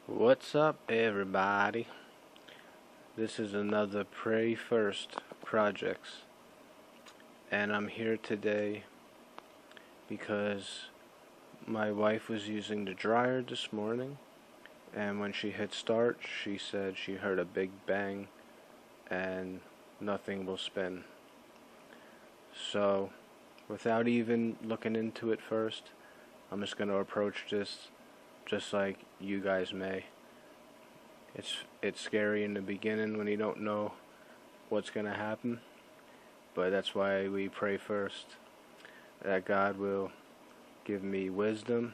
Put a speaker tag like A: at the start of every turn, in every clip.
A: What's up, everybody? This is another Pray First projects, and I'm here today because my wife was using the dryer this morning, and when she hit start, she said she heard a big bang and nothing will spin. So, without even looking into it first, I'm just going to approach this just like you guys may. It's scary in the beginning when you don't know what's going to happen, but that's why we pray first, that God will give me wisdom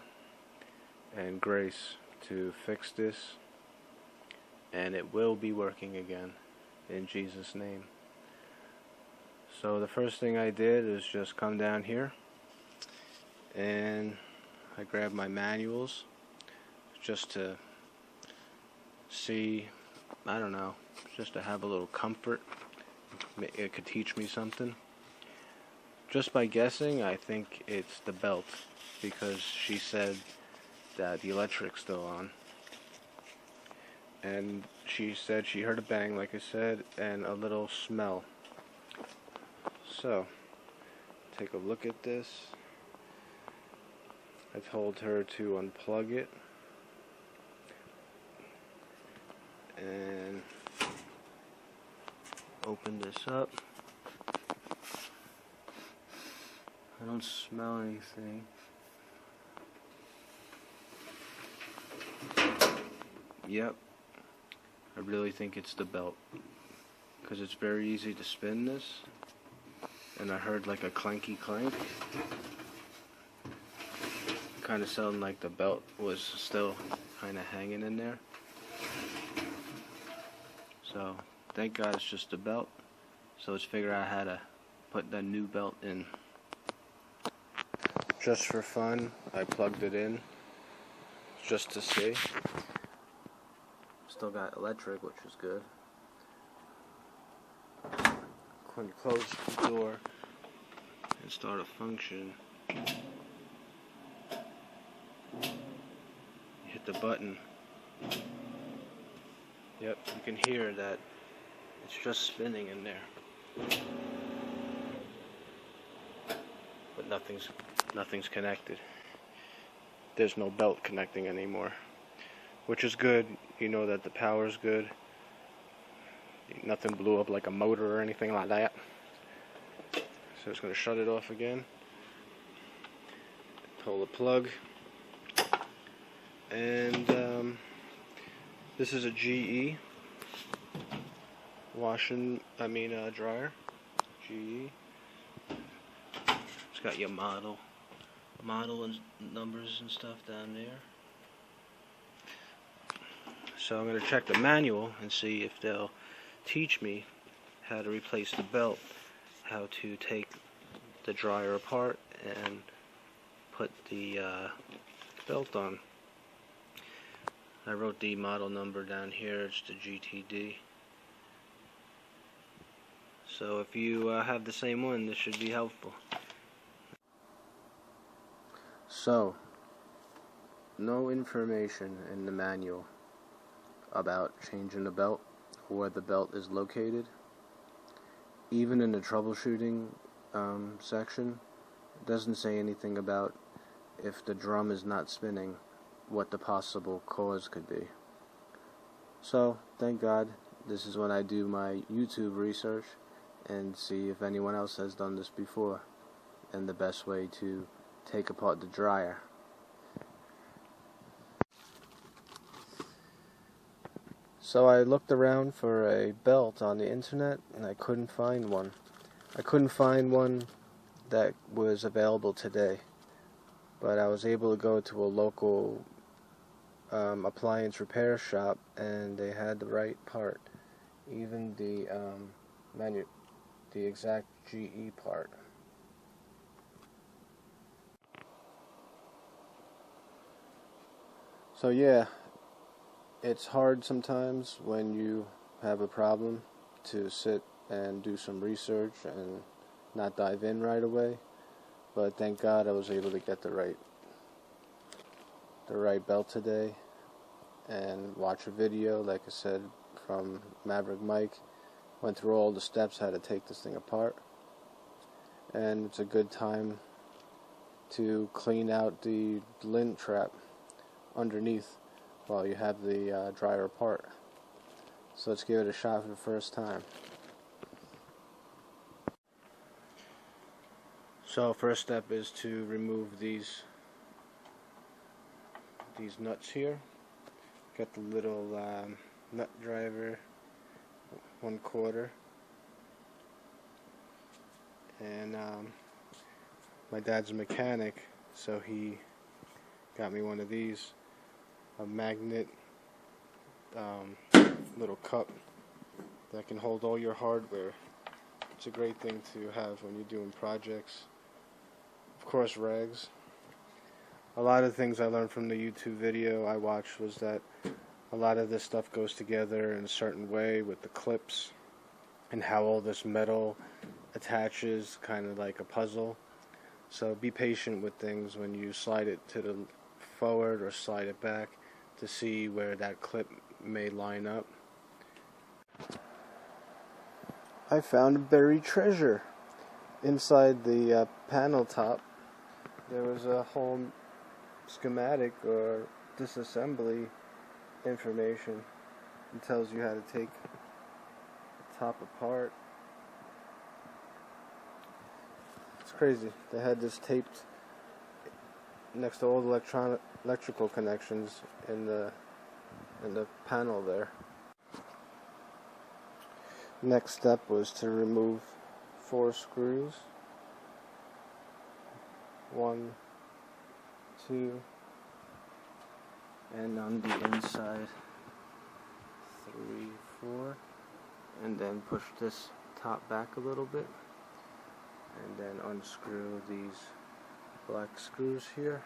A: and grace to fix this, and it will be working again in Jesus' name. So the first thing I did is just come down here and I grabbed my manuals just to see, I don't know, just to have a little comfort. It could teach me something. Just by guessing, I think it's the belt, because she said that the electric's still on. And she said she heard a bang, like I said, and a little smell. So, take a look at this. I told her to unplug it and open this up. I don't smell anything. Yep, I really think it's the belt, because it's very easy to spin this, and I heard like a clanky clank. Kind of sounded like the belt was still kind of hanging in there. So, thank God it's just a belt. So let's figure out how to put the new belt in. Just for fun, I plugged it in, just to see. Still got electric, which is good. When you close the door and start a function, you hit the button. Yep, you can hear that it's just spinning in there. But nothing's connected. There's no belt connecting anymore, which is good. You know that the power's good. Nothing blew up like a motor or anything like that. So it's going to shut it off again. Pull the plug. And this is a GE dryer. GE. It's got your model and numbers and stuff down there. So I'm going to check the manual and see if they'll teach me how to replace the belt, how to take the dryer apart and put the belt on. I wrote the model number down here. It's the GTD. So if you have the same one, this should be helpful. So, no information in the manual about changing the belt or where the belt is located. Even in the troubleshooting section, it doesn't say anything about if the drum is not spinning, what the possible cause could be. So, thank God, this is when I do my YouTube research and see if anyone else has done this before, and the best way to take apart the dryer. So I looked around for a belt on the internet and I couldn't find one. I couldn't find one that was available today, but I was able to go to a local appliance repair shop and they had the right part, even the exact GE part. So yeah, it's hard sometimes when you have a problem to sit and do some research and not dive in right away, but thank God I was able to get the right belt today, and watch a video, like I said, from Maverick Mike. Went through all the steps how to take this thing apart, and it's a good time to clean out the lint trap underneath while you have the dryer apart. So let's give it a shot for the first time. So first step is to remove these nuts here. Got the little nut driver, 1/4, and my dad's a mechanic, so he got me one of these, a magnet little cup that can hold all your hardware. It's a great thing to have when you're doing projects. Of course, rags. A lot of things I learned from the YouTube video I watched was that a lot of this stuff goes together in a certain way with the clips and how all this metal attaches, kind of like a puzzle. So be patient with things when you slide it to the forward or slide it back to see where that clip may line up. I found a buried treasure. Inside the panel top there was a whole schematic or disassembly information. It tells you how to take the top apart. It's crazy. They had this taped next to all the electrical connections in the panel there. Next step was to remove 4 screws. 1, 2, and on the inside 3, 4, and then push this top back a little bit, and then unscrew these black screws here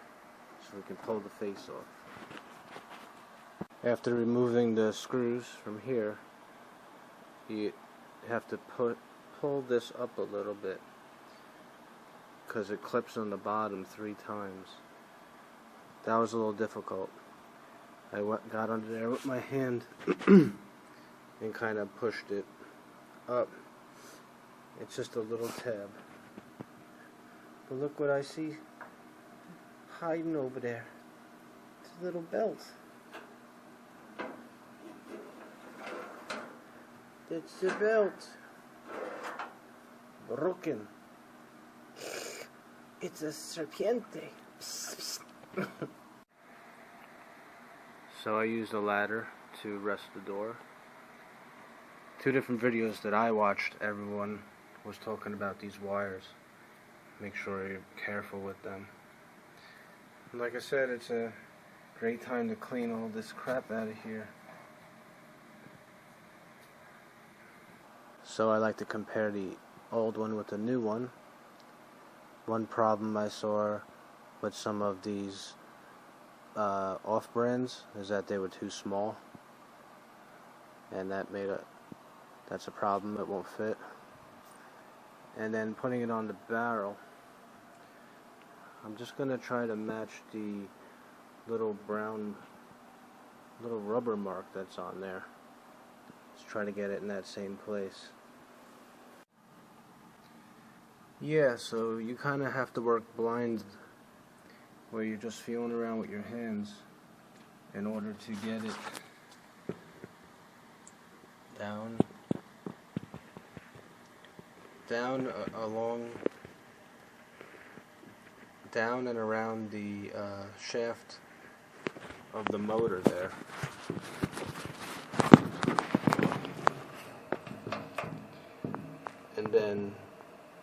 A: so we can pull the face off. After removing the screws from here, you have to pull this up a little bit because it clips on the bottom 3 times. That was a little difficult. I got under there with my hand and kind of pushed it up. It's just a little tab. But look what I see hiding over there. It's a little belt. It's the belt. Broken. It's a serpiente. Psst, psst. So I used a ladder to rest the door. 2 different videos that I watched, everyone was talking about these wires. Make sure you're careful with them. And like I said, it's a great time to clean all this crap out of here. So I like to compare the old one with the new one. One problem I saw with some of these off-brands is that they were too small, and that's a problem. It won't fit. And then putting it on the barrel, I'm just gonna try to match the little brown rubber mark that's on there. Let's try to get it in that same place. Yeah, so you kind of have to work blind, where you're just feeling around with your hands in order to get it down and around the shaft of the motor there. And then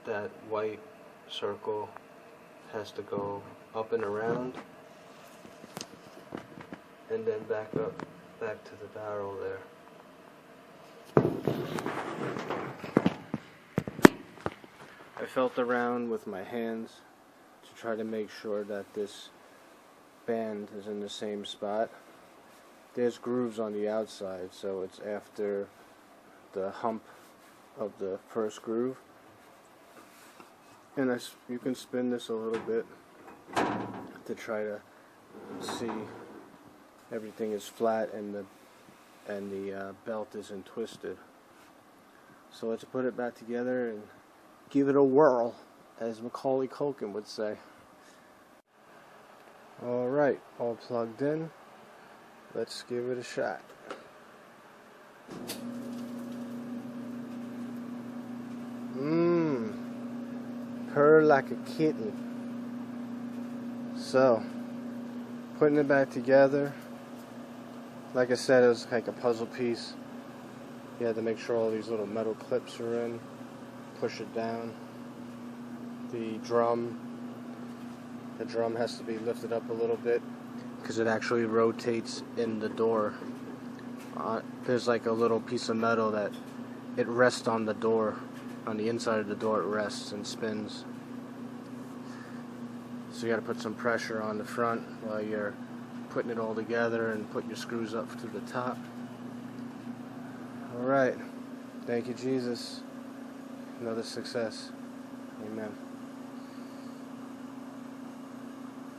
A: that white circle has to go up and around, and then back to the barrel there. I felt around with my hands to try to make sure that this band is in the same spot. There's grooves on the outside, so it's after the hump of the first groove. And you can spin this a little bit to try to see everything is flat and the belt isn't twisted. So let's put it back together and give it a whirl, as Macaulay Culkin would say. Alright, all plugged in. Let's give it a shot. Purr like a kitten. So, putting it back together. Like I said, it was like a puzzle piece. You had to make sure all these little metal clips are in. Push it down. The drum has to be lifted up a little bit because it actually rotates in the door. There's like a little piece of metal that it rests on the door. On the inside of the door it rests and spins. So you got to put some pressure on the front while you're putting it all together and putting your screws up to the top. Alright, thank you Jesus. Another success. Amen.